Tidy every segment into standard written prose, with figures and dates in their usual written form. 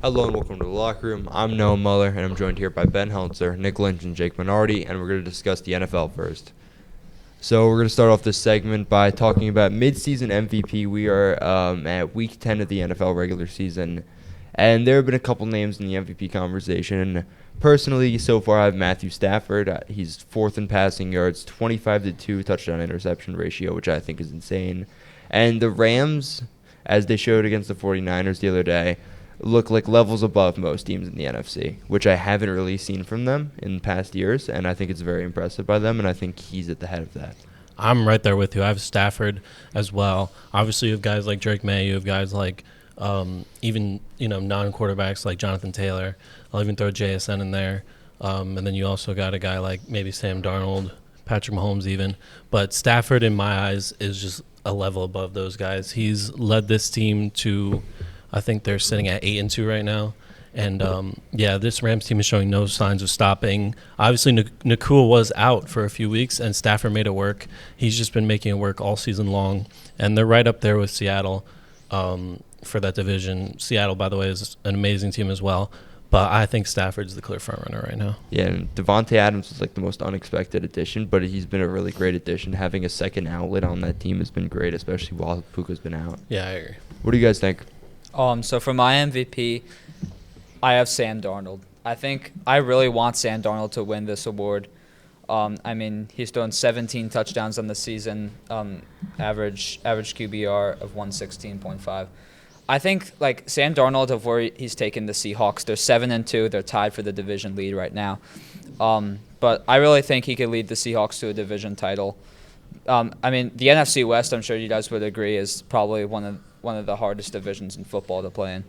Hello and welcome to the locker room. I'm Noah Mueller, and I'm joined here by Ben Heltzer, Nick Lynch, and Jake Minardi, and we're going to discuss the NFL first. So we're going to start off this segment by talking about mid-season MVP. We are at Week 10 of the NFL regular season, and there have been a couple names in the MVP conversation. Personally, so far I have Matthew Stafford. He's fourth in passing yards, 25-2 touchdown-interception ratio, which I think is insane. And the Rams, as they showed against the 49ers the other day, look like levels above most teams in the NFC, which I haven't really seen from them in past years, and I think it's very impressive by them, and I think he's at the head of that. I'm right there with you. I have Stafford as well. Obviously, you have guys like Drake May. You have guys like even non-quarterbacks like Jonathan Taylor. I'll even throw JSN in there. And then you also got a guy like maybe Sam Darnold, Patrick Mahomes even. But Stafford, in my eyes, is just a level above those guys. He's led this team to, I think they're sitting at 8-2 right now. And, this Rams team is showing no signs of stopping. Obviously, Nakua was out for a few weeks, and Stafford made it work. He's just been making it work all season long. And they're right up there with Seattle for that division. Seattle, by the way, is an amazing team as well. But I think Stafford's the clear frontrunner right now. Yeah, and Devontae Adams was like the most unexpected addition, but he's been a really great addition. Having a second outlet on that team has been great, especially while Puka's been out. Yeah, I agree. What do you guys think? So for my MVP, I have Sam Darnold. I really want Sam Darnold to win this award. He's thrown 17 touchdowns on the season, average QBR of 116.5. I think Sam Darnold, of where he's taken the Seahawks, they're 7-2. They're tied for the division lead right now. But I really think he could lead the Seahawks to a division title. The NFC West, I'm sure you guys would agree, is probably one of the hardest divisions in football to play in.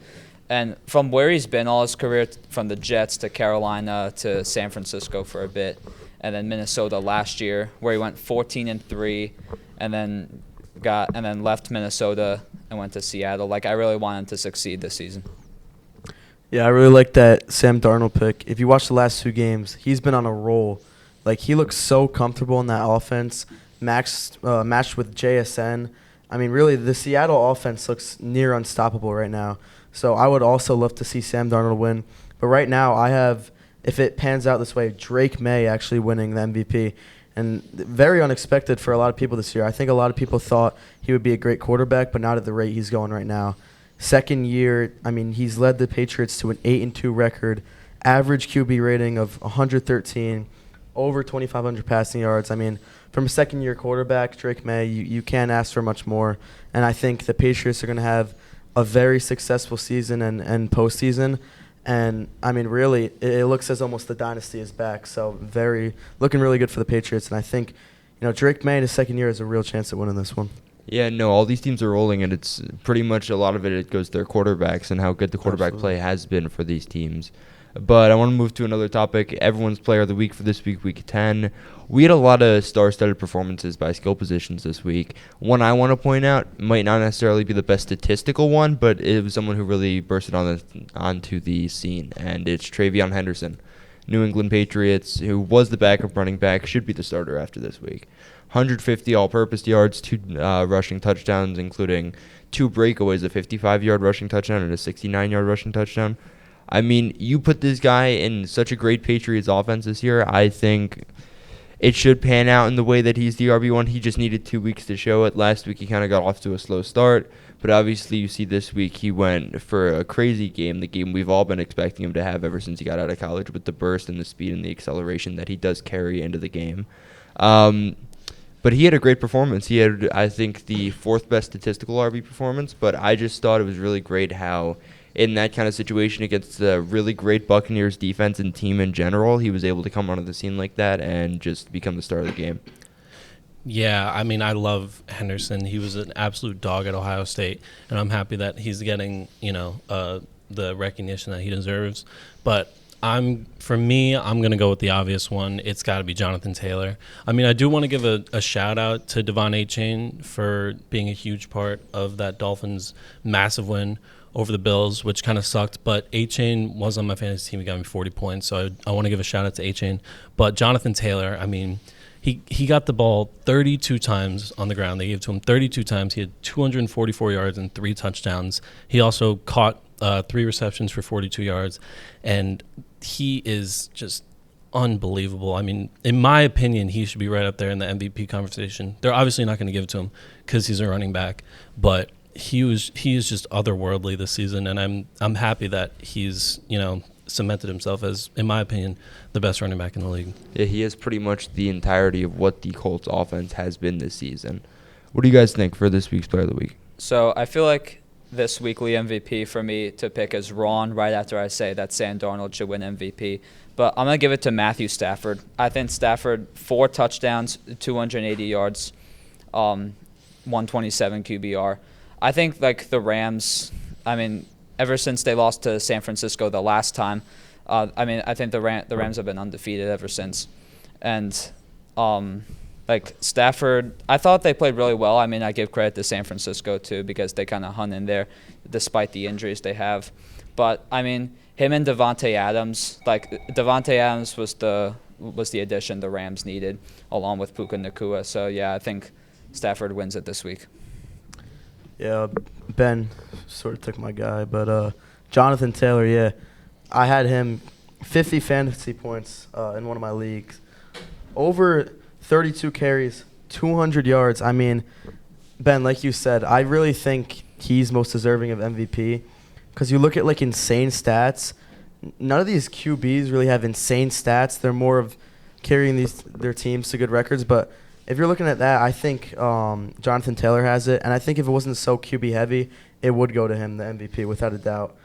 And from where he's been all his career, from the Jets to Carolina to San Francisco for a bit, and then Minnesota last year, where he went 14-3, and then left Minnesota and went to Seattle. I really want him to succeed this season. Yeah, I really like that Sam Darnold pick. If you watch the last two games, he's been on a roll. He looks so comfortable in that offense, matched with JSN. Really, the Seattle offense looks near unstoppable right now. So I would also love to see Sam Darnold win. But right now, I have, if it pans out this way, Drake May actually winning the MVP. And very unexpected for a lot of people this year. I think a lot of people thought he would be a great quarterback, but not at the rate he's going right now. Second year, he's led the Patriots to an 8-2 record, average QB rating of 113, over 2,500 passing yards. From a second-year quarterback, Drake May, you can't ask for much more. And I think the Patriots are going to have a very successful season and postseason. And, really, it looks as almost the dynasty is back. So looking really good for the Patriots. And I think, Drake May in his second year has a real chance at winning this one. Yeah, no, all these teams are rolling, and it's pretty much a lot of it goes to their quarterbacks and how good the quarterback play has been for these teams. But I want to move to another topic. Everyone's player of the week for this week, Week 10. We had a lot of star-studded performances by skill positions this week. One I want to point out might not necessarily be the best statistical one, but it was someone who really bursted onto the scene, and it's Travion Henderson. New England Patriots, who was the backup running back, should be the starter after this week. 150 all-purpose yards, 2 rushing touchdowns, including 2 breakaways, a 55-yard rushing touchdown and a 69-yard rushing touchdown. You put this guy in such a great Patriots offense this year, I think it should pan out in the way that he's the RB1. He just needed 2 weeks to show it. Last week he kind of got off to a slow start, but obviously you see this week he went for a crazy game, the game we've all been expecting him to have ever since he got out of college, with the burst and the speed and the acceleration that he does carry into the game. But he had a great performance. He had, I think, the 4th best statistical RB performance, but I just thought it was really great how in that kind of situation against the really great Buccaneers defense and team in general, he was able to come onto the scene like that and just become the star of the game. Yeah, I love Henderson. He was an absolute dog at Ohio State, and I'm happy that he's getting, the recognition that he deserves. But I'm going to go with the obvious one. It's got to be Jonathan Taylor. I do want to give a shout-out to Devon Achane for being a huge part of that Dolphins' massive win over the Bills, which kind of sucked. But Achane was on my fantasy team. He got me 40 points, so I want to give a shout-out to Achane. But Jonathan Taylor, he got the ball 32 times on the ground. They gave it to him 32 times. He had 244 yards and 3 touchdowns. He also caught 3 receptions for 42 yards, and he is just unbelievable. I mean, in my opinion, he should be right up there in the MVP conversation. They're obviously not going to give it to him because he's a running back, but he is just otherworldly this season, and I'm happy that he's cemented himself as, in my opinion, the best running back in the league. Yeah, he is pretty much the entirety of what the Colts offense has been this season. What do you guys think for this week's Player of the Week? So I feel like this weekly MVP for me to pick is Ron right after I say that Sam Darnold should win MVP. But I'm going to give it to Matthew Stafford. I think Stafford, 4 touchdowns, 280 yards, 127 QBR. I think, like, the Rams, I mean, ever since they lost to San Francisco the last time, I think the Rams have been undefeated ever since. And, like, Stafford, I thought they played really well. I mean, I give credit to San Francisco, too, because they kind of hung in there despite the injuries they have. But, I mean, him and Devontae Adams, like, Devontae Adams was the addition the Rams needed, along with Puka Nacua. So, yeah, I think Stafford wins it this week. Yeah, Ben sort of took my guy, but Jonathan Taylor, yeah. I had him 50 fantasy points in one of my leagues. Over 32 carries, 200 yards. I mean, Ben, like you said, I really think he's most deserving of MVP because you look at, like, insane stats. None of these QBs really have insane stats. They're more of carrying their teams to good records, but if you're looking at that, I think Jonathan Taylor has it, and I think if it wasn't so QB heavy, it would go to him, the MVP, without a doubt.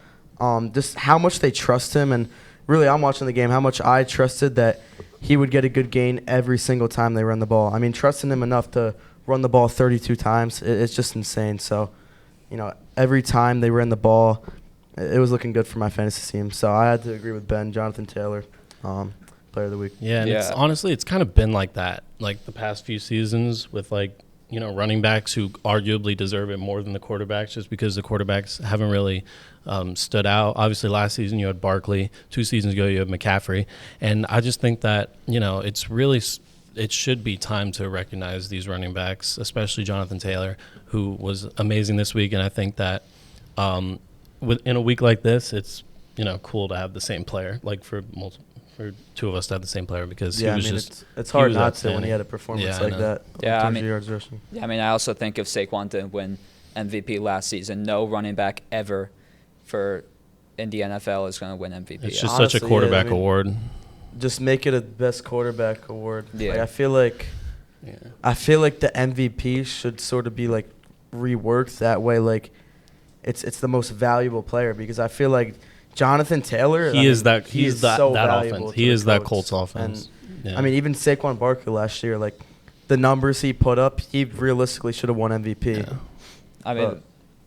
Just how much they trust him, and really, I'm watching the game, how much I trusted that he would get a good gain every single time they run the ball. I mean, trusting him enough to run the ball 32 times, it's just insane. So, every time they ran the ball, it was looking good for my fantasy team. So I had to agree with Ben, Jonathan Taylor. Player of the week. Yeah, and it's honestly, it's kind of been like that, like the past few seasons with, like, running backs who arguably deserve it more than the quarterbacks just because the quarterbacks haven't really stood out. Obviously, last season you had Barkley. 2 seasons ago you had McCaffrey. And I just think that, it should be time to recognize these running backs, especially Jonathan Taylor, who was amazing this week. And I think that in a week like this, it's, cool to have the same player, like for 2 of us to have the same player because he was it's hard not to when he had a performance like that. Yeah, 200 yards rushing. Yeah, I mean, I also think if Saquon didn't win MVP last season, no running back ever in the NFL is going to win MVP. It's just honestly, such a quarterback award. Just make it a best quarterback award. Yeah. Like, I feel like the MVP should sort of be, like, reworked that way. Like, it's the most valuable player because I feel like Jonathan Taylor, he's that valuable offense. He is that Colts offense. And, I mean, even Saquon Barkley last year, like, the numbers he put up, he realistically should have won MVP. Yeah. I mean,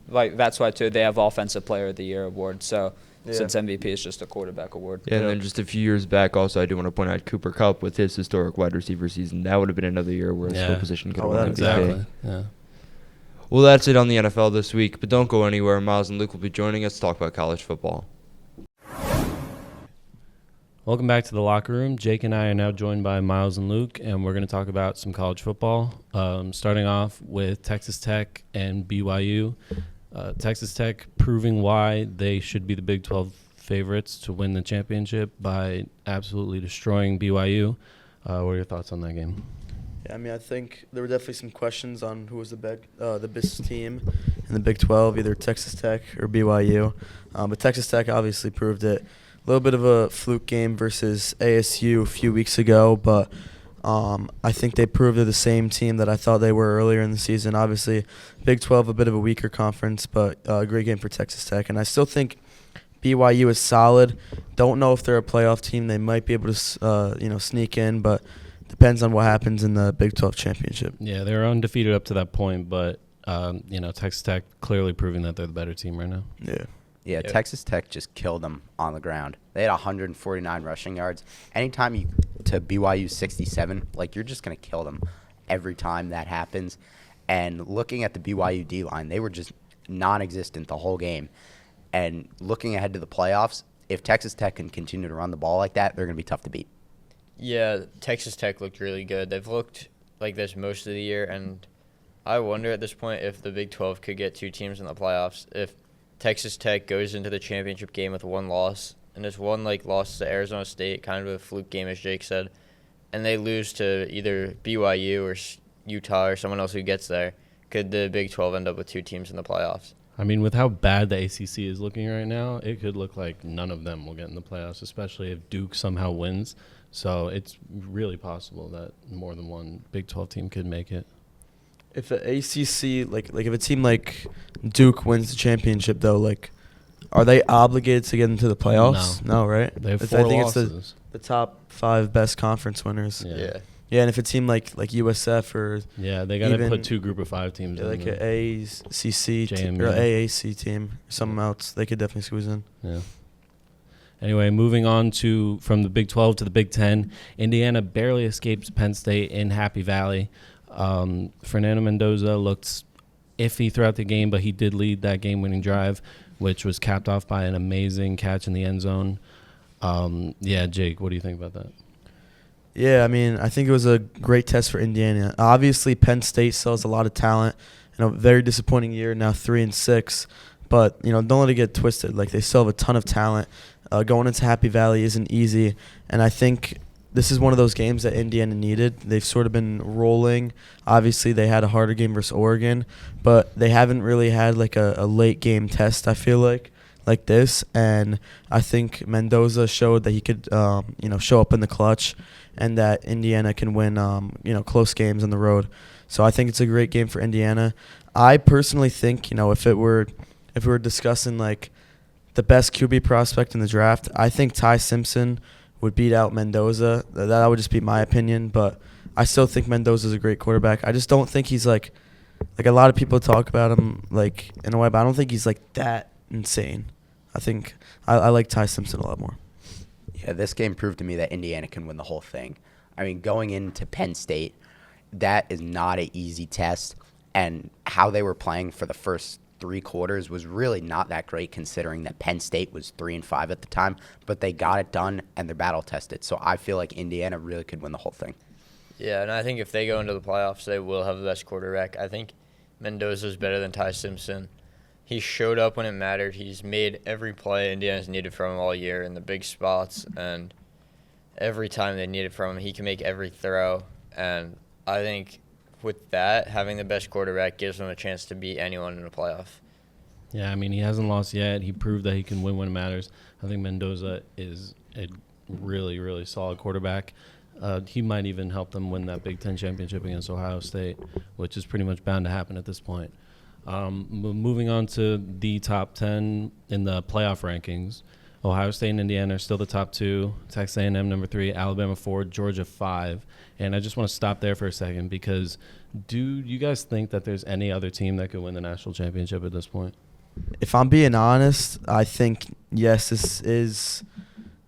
like, that's why, too, they have Offensive Player of the Year award. So, since MVP is just a quarterback award. Yeah, and then just a few years back, also, I do want to point out Cooper Kupp with his historic wide receiver season. That would have been another year where his skill position could have won MVP. Exactly. Yeah. Well, that's it on the NFL this week, but don't go anywhere. Myles and Luke will be joining us to talk about college football. Welcome back to the locker room. Jake and I are now joined by Myles and Luke, and we're going to talk about some college football. Starting off with Texas Tech and BYU. Texas Tech proving why they should be the Big 12 favorites to win the championship by absolutely destroying BYU. What are your thoughts on that game? Yeah, I mean, I think there were definitely some questions on who was the best team in the Big 12, either Texas Tech or BYU. But Texas Tech obviously proved it. A little bit of a fluke game versus ASU a few weeks ago, but I think they proved they're the same team that I thought they were earlier in the season. Obviously, Big 12, a bit of a weaker conference, but a great game for Texas Tech. And I still think BYU is solid. Don't know if they're a playoff team. They might be able to sneak in, but depends on what happens in the Big 12 championship. Yeah, they were undefeated up to that point, but Texas Tech clearly proving that they're the better team right now. Yeah, Texas Tech just killed them on the ground. They had 149 rushing yards. Anytime you to BYU 67, like, you're just going to kill them every time that happens. And looking at the BYU D-line, they were just non-existent the whole game. And looking ahead to the playoffs, if Texas Tech can continue to run the ball like that, they're going to be tough to beat. Yeah, Texas Tech looked really good. They've looked like this most of the year, and I wonder at this point if the Big 12 could get 2 teams in the playoffs. If Texas Tech goes into the championship game with one loss, and this one loss to Arizona State, kind of a fluke game, as Jake said, and they lose to either BYU or Utah or someone else who gets there, could the Big 12 end up with 2 teams in the playoffs? I mean, with how bad the ACC is looking right now, it could look like none of them will get in the playoffs, especially if Duke somehow wins. So it's really possible that more than one Big 12 team could make it. If the ACC, like if a team like Duke wins the championship, though, like, are they obligated to get into the playoffs? No, right? They have It's- 4 I think losses. it's the top 5 best conference winners. Yeah. Yeah, and if a team like USF or Yeah, they got to Even- put 2 group of 5 teams in. like an ACC JMU. or AAC team, someone else, they could definitely squeeze in. Yeah. Anyway, moving on from the Big 12 to the Big 10, Indiana barely escapes Penn State in Happy Valley. Fernando Mendoza looked iffy throughout the game, but he did lead that game-winning drive, which was capped off by an amazing catch in the end zone. Yeah, Jake, what do you think about that? Yeah, I mean, I think it was a great test for Indiana. Obviously, Penn State still has a lot of talent. Very disappointing year, now 3-6. But, don't let it get twisted. Like, they still have a ton of talent. Going into Happy Valley isn't easy. And I think this is one of those games that Indiana needed. They've sort of been rolling. Obviously, they had a harder game versus Oregon. But they haven't really had, like, a late game test, I feel like this. And I think Mendoza showed that he could, show up in the clutch and that Indiana can win, close games on the road. So I think it's a great game for Indiana. I personally think, if we were discussing like the best QB prospect in the draft, I think Ty Simpson would beat out Mendoza. That would just be my opinion, but I still think Mendoza's a great quarterback. I just don't think he's like a lot of people talk about him like in a way, but I don't think he's like that insane. I think I like Ty Simpson a lot more. Yeah, this game proved to me that Indiana can win the whole thing. I mean, going into Penn State, that is not an easy test, and how they were playing for the first 3 quarters was really not that great considering that Penn State was 3-5 at the time, but they got it done and they're battle tested. So I feel like Indiana really could win the whole thing. Yeah, and I think if they go into the playoffs, they will have the best quarterback. I think Mendoza's better than Ty Simpson. He showed up when it mattered. He's made every play Indiana's needed from him all year in the big spots, and every time they need it from him, he can make every throw. And I think with that, having the best quarterback gives him a chance to beat anyone in the playoff. Yeah, I mean, he hasn't lost yet. He proved that he can win when it matters. I think Mendoza is a really, really solid quarterback. He might even help them win that Big Ten championship against Ohio State, which is pretty much bound to happen at this point. Moving on to the top 10 in the playoff rankings, Ohio State and Indiana are still the top 2, Texas A&M number 3, Alabama 4, Georgia 5. And I just want to stop there for a second because do you guys think that there's any other team that could win the national championship at this point? If I'm being honest, I think, yes,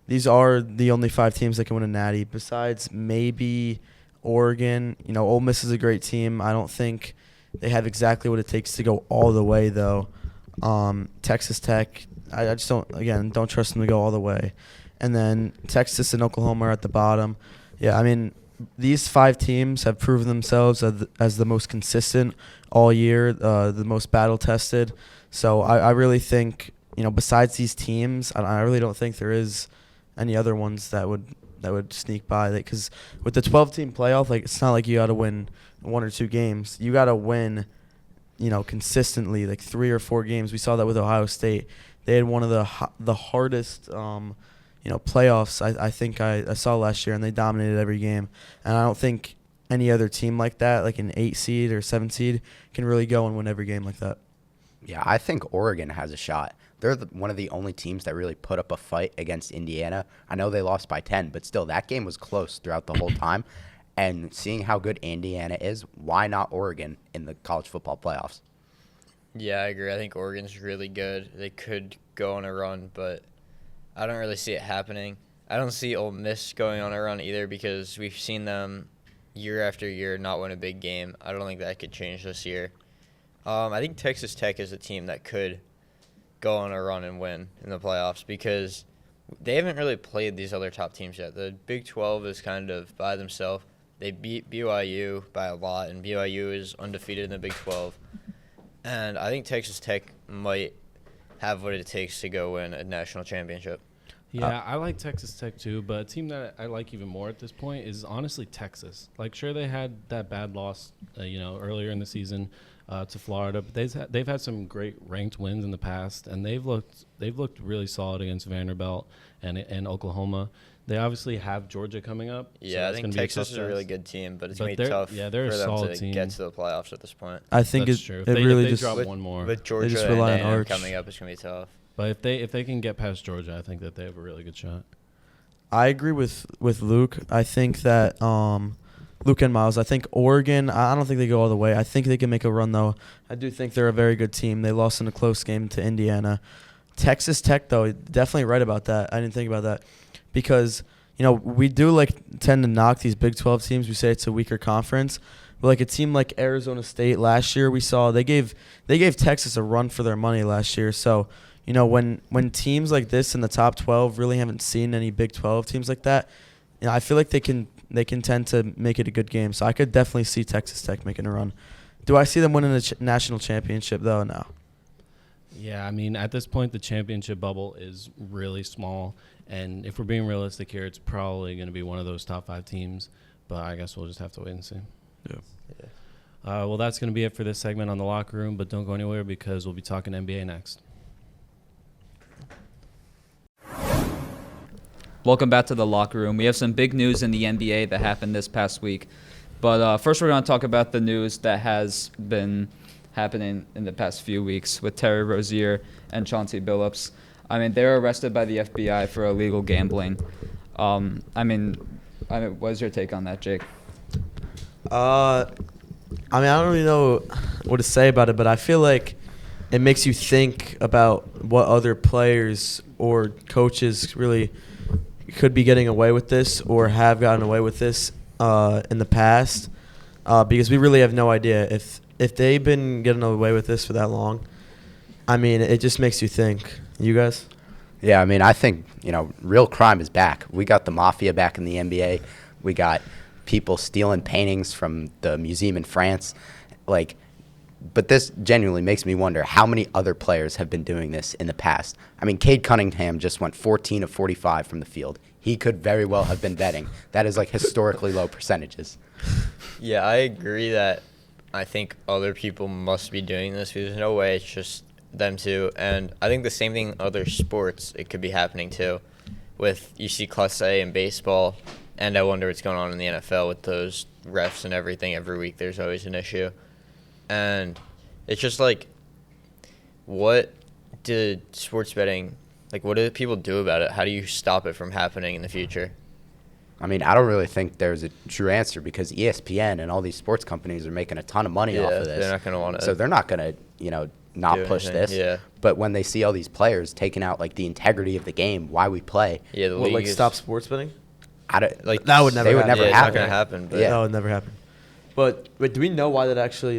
these are the only 5 teams that can win a natty besides maybe Oregon. Ole Miss is a great team. I don't think they have exactly what it takes to go all the way, though. Texas Tech, I just don't trust them to go all the way. And then Texas and Oklahoma are at the bottom. Yeah, I mean, these 5 teams have proven themselves as the most consistent all year, the most battle-tested. So I really think, besides these teams, I really don't think there is any other ones that would sneak by. Because with the 12-team playoff, it's not like you got to win 1 or 2 games. You got to win, consistently, 3 or 4 games. We saw that with Ohio State. They had one of the hardest, playoffs I think I saw last year, and they dominated every game. And I don't think any other team like that, like an 8 seed or 7 seed, can really go and win every game like that. Yeah, I think Oregon has a shot. They're one of the only teams that really put up a fight against Indiana. I know they lost by 10, but still, that game was close throughout the whole time. And seeing how good Indiana is, why not Oregon in the college football playoffs? Yeah, I agree. I think Oregon's really good. They could go on a run, but I don't really see it happening. I don't see Ole Miss going on a run either because we've seen them year after year not win a big game. I don't think that could change this year. I think Texas Tech is a team that could go on a run and win in the playoffs because they haven't really played these other top teams yet. The Big 12 is kind of by themselves. They beat BYU by a lot, and BYU is undefeated in the Big 12. And I think Texas Tech might have what it takes to go win a national championship. Yeah, I like Texas Tech too, but a team that I like even more at this point is honestly Texas. Like, sure, they had that bad loss, earlier in the season to Florida, but they've had some great ranked wins in the past, and they've looked really solid against Vanderbilt and Oklahoma. They obviously have Georgia coming up. Yeah, I think Texas is a really good team, but it's going to be tough they're for a them solid to team. get to the playoffs at this point. I think That's it, true. it If really they just drop one more. With Georgia just and rely on A&M Arch. coming up, it's going to be tough. But if they can get past Georgia, I think that they have a really good shot. I agree with Luke. I think that Luke and Myles. I think Oregon. I don't think they go all the way. I think they can make a run though. I do think they're a very good team. They lost in a close game to Indiana. Texas Tech though, definitely right about that. I didn't think about that because we do tend to knock these Big 12 teams. We say it's a weaker conference. But a team like Arizona State last year, we saw they gave Texas a run for their money last year. So, when teams like this in the top 12 really haven't seen any Big 12 teams like that, I feel like they can tend to make it a good game. So I could definitely see Texas Tech making a run. Do I see them winning a national championship though? No. Yeah, I mean, at this point, the championship bubble is really small. And if we're being realistic here, it's probably going to be one of those top 5 teams. But I guess we'll just have to wait and see. Yeah. Well, that's going to be it for this segment on the locker room. But don't go anywhere because we'll be talking NBA next. Welcome back to the locker room. We have some big news in the NBA that happened this past week. But first we're going to talk about the news that has been happening in the past few weeks with Terry Rozier and Chauncey Billups. I mean, they were arrested by the FBI for illegal gambling. I mean, what's your take on that, Jake? I don't really know what to say about it, but I feel like it makes you think about what other players or coaches really could be getting away with this or have gotten away with this in the past, because we really have no idea if they've been getting away with this for that long. I mean, it just makes you think. You guys? Yeah, I mean, I think, real crime is back. We got the mafia back in the NBA. We got people stealing paintings from the museum in France. But this genuinely makes me wonder how many other players have been doing this in the past. I mean, Cade Cunningham just went 14 of 45 from the field. He could very well have been betting. That is historically low percentages. Yeah, I agree that I think other people must be doing this because there's no way it's just them two. And I think the same thing in other sports, it could be happening too. You see Class A in baseball, and I wonder what's going on in the NFL with those refs and everything. Every week there's always an issue. And it's just what did sports betting, what do people do about it? How do you stop it from happening in the future? I mean, I don't really think there's a true answer because ESPN and all these sports companies are making a ton of money off of this. They're not going to want to. So they're not going to, not push this. Yeah. But when they see all these players taking out the integrity of the game, why we play. Yeah, the league stop sports betting? That would never they would happen. never Yeah, it's happen. not going to happen. But Yeah. That would never happen. But do we know why that actually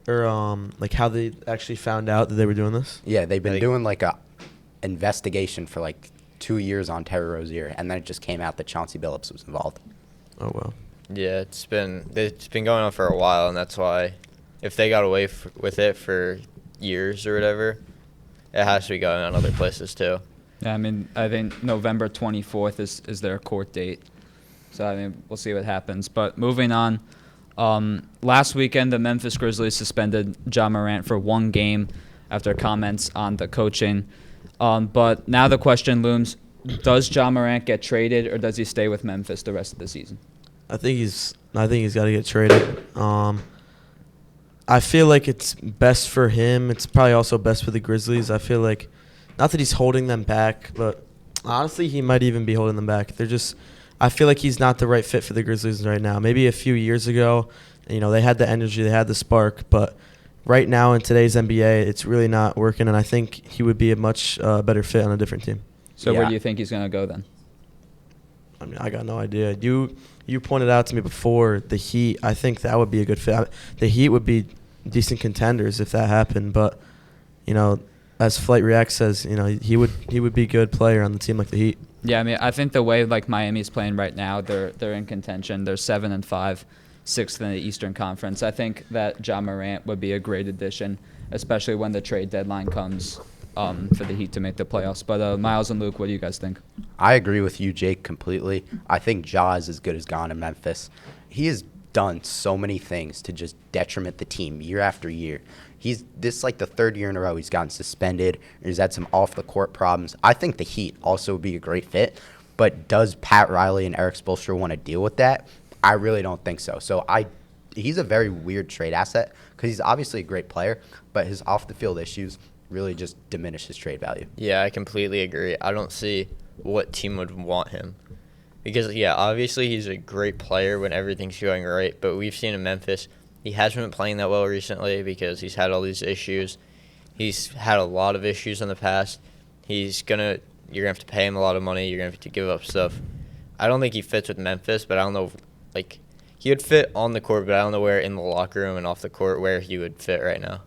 how they actually found out that they were doing this? Yeah, they've been doing a investigation for 2 years on Terry Rozier, and then it just came out that Chauncey Billups was involved. Oh well. Yeah, it's been going on for a while, and that's why if they got away with it for years or whatever, it has to be going on other places too. Yeah, I mean, I think November 24th is their court date. So, I mean, we'll see what happens. But moving on, last weekend the Memphis Grizzlies suspended Ja Morant for 1 game after comments on the coaching. But now the question looms, does Ja Morant get traded or does he stay with Memphis the rest of the season? I think he's got to get traded. I feel like it's best for him. It's probably also best for the Grizzlies. I feel like, not that he's holding them back, but honestly, he might even be holding them back. I feel like he's not the right fit for the Grizzlies right now. Maybe a few years ago, they had the energy, they had the spark, but right now in today's NBA, it's really not working, and I think he would be a much better fit on a different team. So where do you think he's going to go then? I mean, I got no idea. You pointed out to me before the Heat. I think that would be a good fit. The Heat would be decent contenders if that happened, but as Flight React says, he would be a good player on the team like the Heat. Yeah, I mean, I think the way Miami's playing right now, they're in contention. They're 7-5, 6th in the Eastern Conference. I think that Ja Morant would be a great addition, especially when the trade deadline comes for the Heat to make the playoffs. But Myles and Luke, what do you guys think? I agree with you, Jake, completely. I think Ja is as good as gone in Memphis. He has done so many things to just detriment the team year after year. This is like the third year in a row he's gotten suspended. He's had some off-the-court problems. I think the Heat also would be a great fit, but does Pat Riley and Eric Spoelstra want to deal with that? I really don't think so. He's a very weird trade asset because he's obviously a great player, but his off-the-field issues really just diminish his trade value. Yeah, I completely agree. I don't see what team would want him. Because, yeah, obviously he's a great player when everything's going right, but we've seen in Memphis, he hasn't been playing that well recently because he's had all these issues. He's had a lot of issues in the past. You're going to have to pay him a lot of money. You're going to have to give up stuff. I don't think he fits with Memphis, but I don't know, he would fit on the court, but I don't know where in the locker room and off the court where he would fit right now.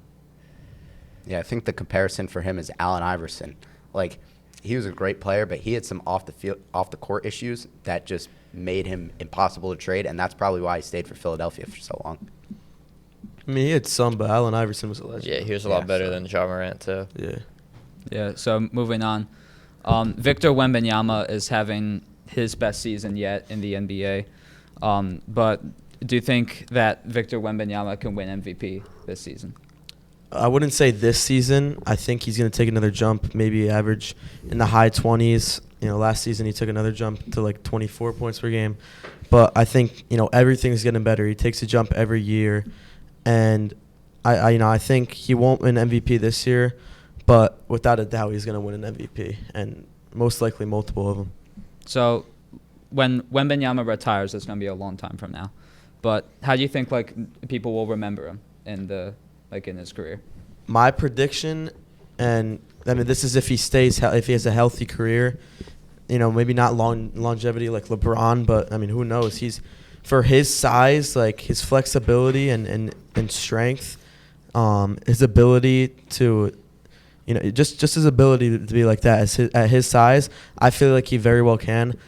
Yeah, I think the comparison for him is Allen Iverson. He was a great player, but he had some off the court issues that just made him impossible to trade, and that's probably why he stayed for Philadelphia for so long. I mean, he had some, but Allen Iverson was a legend. Yeah, he was a lot better than Ja Morant, too. Yeah. Yeah, so moving on. Victor Wembanyama is having his best season yet in the NBA. But do you think that Victor Wembanyama can win MVP this season? I wouldn't say this season. I think he's going to take another jump, maybe average in the high 20s. Last season he took another jump to 24 points per game. But I think, everything's getting better. He takes a jump every year. And I think he won't win MVP this year, but without a doubt he's going to win an MVP, and most likely multiple of them. So when Wembanyama retires, it's going to be a long time from now. But how do you think people will remember him in his career? My prediction, and I mean this is if he has a healthy career, maybe not longevity like LeBron, but I mean who knows? He's for his size, his flexibility and strength, his ability to, just his ability to be like that at his size, I feel like he very well can.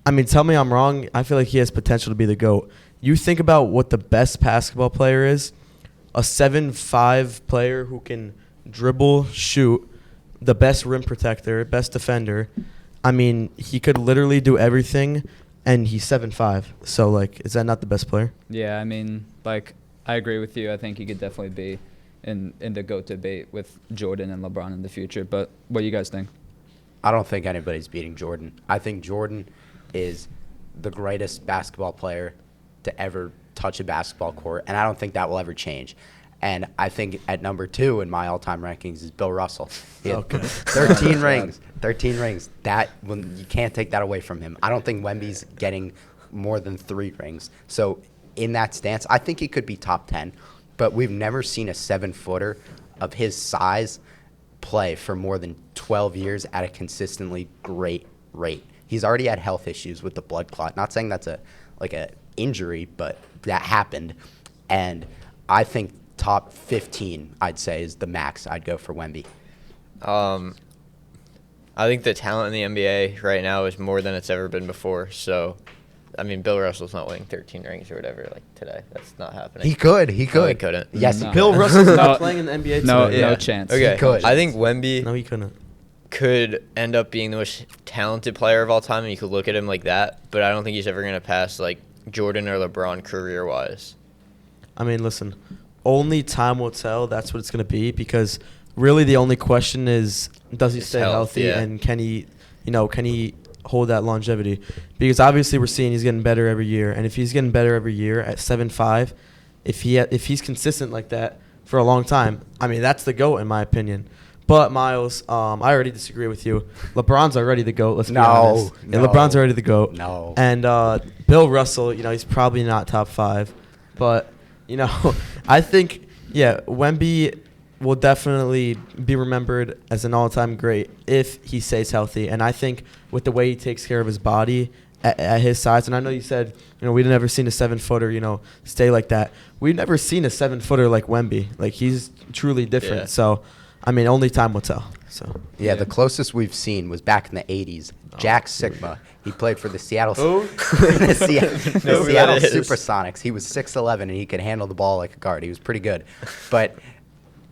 I mean, tell me I'm wrong. I feel like he has potential to be the GOAT. You think about what the best basketball player is, a 7'5" player who can dribble, shoot, the best rim protector, best defender. I mean, he could literally do everything, and he's 7'5". So, is that not the best player? Yeah, I mean, I agree with you. I think he could definitely be in the GOAT debate with Jordan and LeBron in the future. But what do you guys think? I don't think anybody's beating Jordan. I think Jordan is the greatest basketball player to ever touch a basketball court, and I don't think that will ever change. And I think at number 2 in my all-time rankings is Bill Russell. He had 13 rings. 13 rings. You can't take that away from him. I don't think Wemby's getting more than 3 rings. So in that stance, I think he could be top 10. But we've never seen a 7-footer of his size play for more than 12 years at a consistently great rate. He's already had health issues with the blood clot. Not saying that's a injury, but that happened. And I think top 15, I'd say, is the max I'd go for Wemby. I think the talent in the NBA right now is more than it's ever been before. So, I mean, Bill Russell's not winning 13 rings or whatever today. That's not happening. He could. No, he couldn't. Yes, No. Bill Russell's not playing in the NBA today. No chance. Okay. He could. I think Wemby No, he couldn't. could end up being the most talented player of all time, and you could look at him like that. But I don't think he's ever going to pass Jordan or LeBron career-wise. I mean, listen, only time will tell. That's what it's going to be, because really the only question is, does he His stay health, healthy, yeah. and can he hold that longevity? Because obviously we're seeing he's getting better every year, and if he's getting better every year at 7'5", if he's consistent like that for a long time, I mean, that's the GOAT in my opinion. But Myles, I already disagree with you. LeBron's already the GOAT. Let's be honest. Yeah, LeBron's already the GOAT. No. And Bill Russell, he's probably not top 5, but I think Wemby will definitely be remembered as an all-time great if he stays healthy. And I think with the way he takes care of his body at his size, and I know you said we've never seen a 7-footer stay like that. We've never seen a 7-footer like Wemby. He's truly different. Yeah. So. I mean, only time will tell. So Yeah, the closest we've seen was back in the 80s. Jack Sigma. He played for the Seattle the Seattle Supersonics. He was 6'11", and he could handle the ball like a guard. He was pretty good. But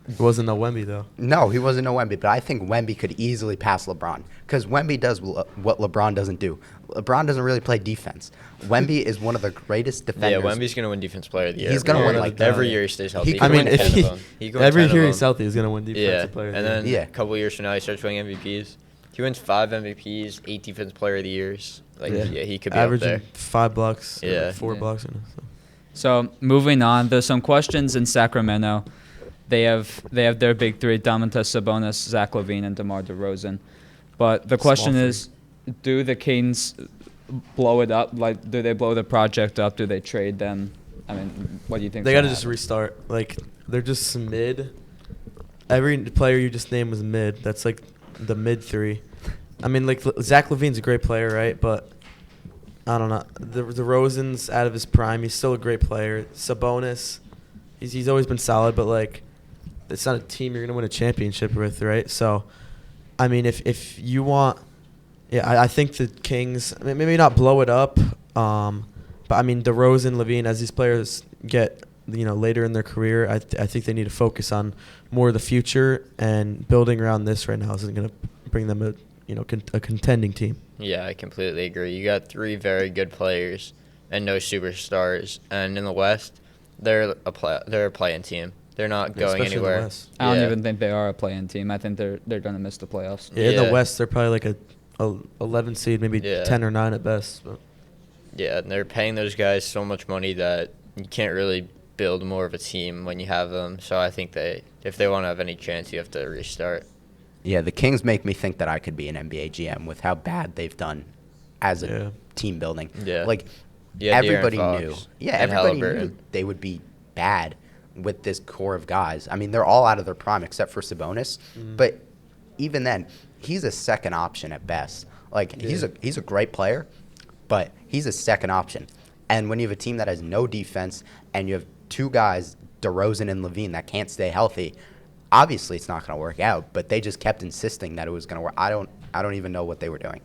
It wasn't no Wemby though. No, he wasn't no Wemby, but I think Wemby could easily pass LeBron because Wemby does what LeBron doesn't do. LeBron doesn't really play defense. Wemby is one of the greatest defenders. Yeah, Wemby's gonna win Defense Player of the Year. He's gonna every win year. like that. every year he stays healthy. He He could could win win 10 if of them. He could win every 10 of year he's them. healthy, he's gonna win defensive Yeah, player. of and the then year. Yeah. a couple years from now he starts winning MVPs. He wins 5 MVPs, 8 Defense Player of the Years. Like yeah, he could be averaging up there. 5 blocks, Yeah. 4 Yeah. blocks. So. So moving on, there's some questions in Sacramento. They have their big three: Domantas Sabonis, Zach LaVine, and DeMar DeRozan. But the question Small is, do the Kings blow it up? Like, do they blow the project up? Do they trade them? I mean, what do you think? They got to just restart. Like, they're just mid. Every player you just named was mid. That's like the mid three. I mean, like, Zach LaVine's a great player, right? But I don't know. The DeRozan's out of his prime. He's still a great player. Sabonis, he's always been solid, but, like, it's not a team you're going to win a championship with, right? So, I mean, if you want – yeah, I think the Kings – maybe not blow it up, but, I mean, DeRozan, LaVine, as these players get, later in their career, I think they need to focus on more of the future, and building around this right now isn't going to bring them a contending team. Yeah, I completely agree. You got 3 very good players and no superstars, and in the West, they're a play-in team. They're not going Especially in the anywhere. West. I don't Yeah. even think they are a play-in team. I think they're going to miss the playoffs. Yeah, in Yeah. the West, they're probably like a 11 seed, maybe Yeah. 10 or 9 at best. But. Yeah, and they're paying those guys so much money that you can't really build more of a team when you have them. So I think if they want to have any chance, you have to restart. Yeah, the Kings make me think that I could be an NBA GM with how bad they've done as a team building. Yeah. Like, Yeah, everybody De'Aaron knew. Fox Yeah, and everybody Halliburton. knew they would be bad with this core of guys. I mean, they're all out of their prime except for Sabonis. But even then, he's a second option at best. Like, he's a great player, but he's a second option. And when you have a team that has no defense and you have 2 guys, DeRozan and LaVine, that can't stay healthy, obviously it's not going to work out. But they just kept insisting that it was going to work. I don't even know what they were doing.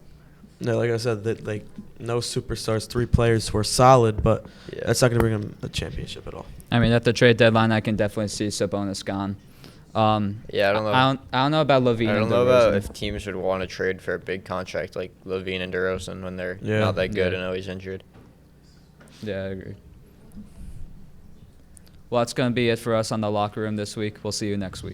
No, like I said, that like no superstars, 3 players who are solid, but Yeah. that's not going to bring them a championship at all. I mean, at the trade deadline, I can definitely see Sabonis gone. Yeah, I don't know. I don't know about LaVine. I and don't know about DeRozan. if teams would want to trade for a big contract like LaVine and DeRozan when they're Yeah. not that good Yeah. and always injured. Yeah, I agree. Well, that's going to be it for us on the locker room this week. We'll see you next week.